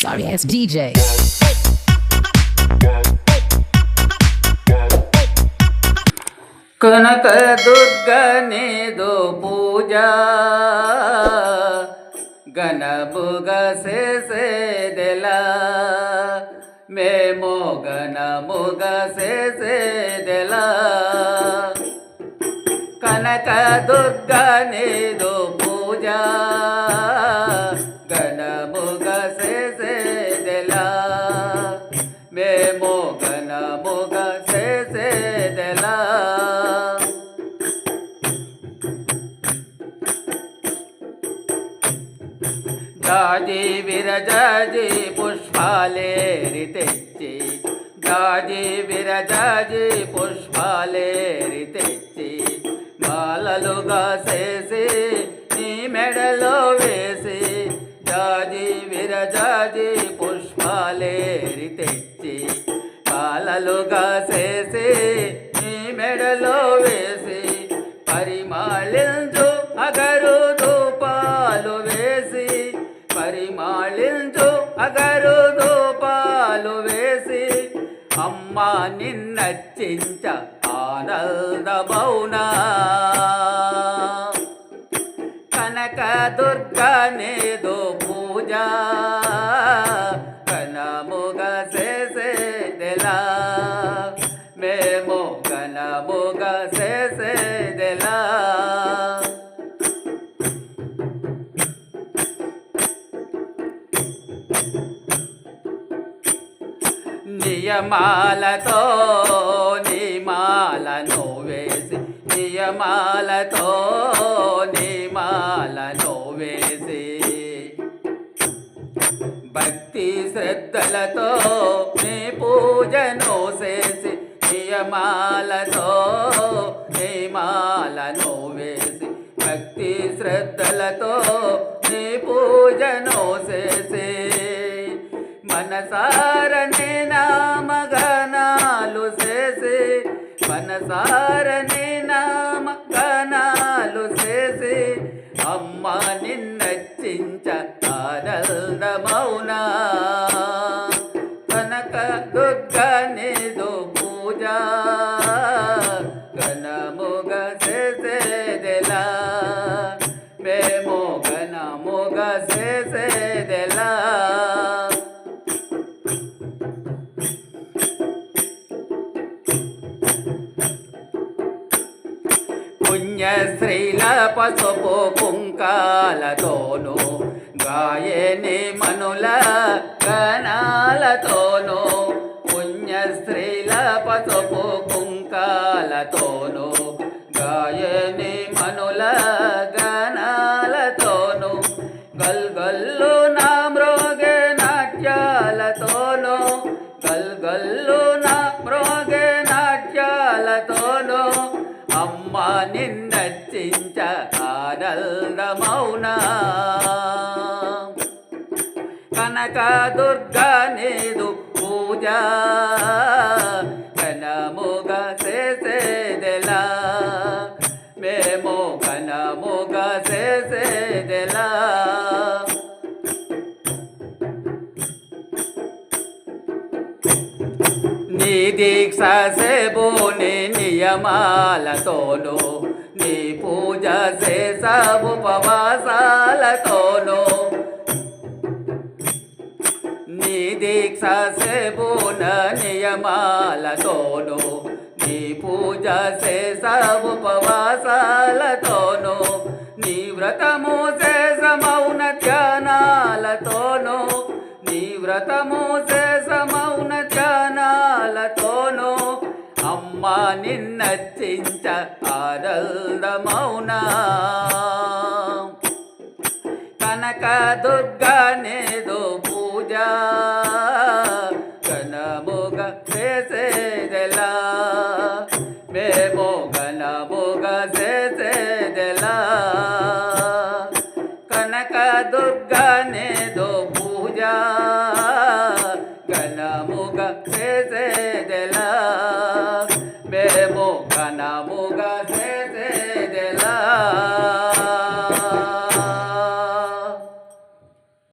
Sorry ass DJ. కనక దుర్గనిదు పూజ గణముగ చేసేదెలా మేము గణముగ చేసేదెలా కనక దుర్గనిదు పూజ గణముగ చేసేదెలా మేము గణముగ చేసేదెలా జాజి విరజాజి పుష్పాలేరి తెచ్చి జాజి విరజాజి పుష్పాలేరి తెచ్చి మాలలుగా చేసి నీ మెడలో వేసి జాజి విరజాజి పుష్పాలేరి తెచ్చి మాలలుగా చేసి నీ మెడలో వేసి పరిమాళించు అగరు ధూపాలు వేసి పరిమాళించు అగరు ధూపాలు వేసి అమ్మ నిన్నర్చించ ఆనందమౌనా కనక దుర్గా నీదు పూజ కనముగ చేసేదెలా మేము కనముగ చేసేదెలా నియమాలతో నిమాలను వేసి నియమాలతో నిమాలను వేసి భక్తి శ్రద్ధలతో నీ పూజను చేసి నియమాలతో నిమాలను వేసి భక్తి శ్రద్ధలతో నీ పూజను చేసి మనసారని నామగానాలు చేసి మనసారని నామగానాలు చేసి అమ్మ నిన్నర్చించ ఆనందమౌనా కనక దుర్గా నీదు పూజ ఘనముగ చేసేదెలా మేము ఘనముగ చేసేదెలా పుణ్యశ్రీల పసుపు కుంకాలతోను గాయని మనుల గణాలతోను పుణ్యశ్రీల పసుపు కుంకాలతోను గాయని మనుల గణాలతోను గల్గల్లు నా మ్రోగే నాట్యాలతోను గల్గల్లు నా మ్రోగే నాట్యాలతోను అమ్మ నిన్నర్చించ ఆనందమౌనా కనక దుర్గా నీదు పూజ ఘనముగ చేసేదెలా మేము ఘనముగ చేసేదెలా నీ దీక్ష సేబోని నియమాలతోను నీ పూజ చేస ఉపవాసాలతోను నీ దీక్ష సేబోన నియమాలతోను నీ పూజ చేస ఉపవాసాలతోను నీ వ్రతము చేస మౌన ధ్యానాలతోను నీ వ్రతము చేస మౌన ధ్యానాలతోను అమ్మ నిన్నర్చించ ఆనందమౌనా కనక దుర్గా నీదు పూజ ఘనముగ చేసేదెలా మేము ఘనముగ చేసేదెలా కనక దుర్గా నీదు పూజ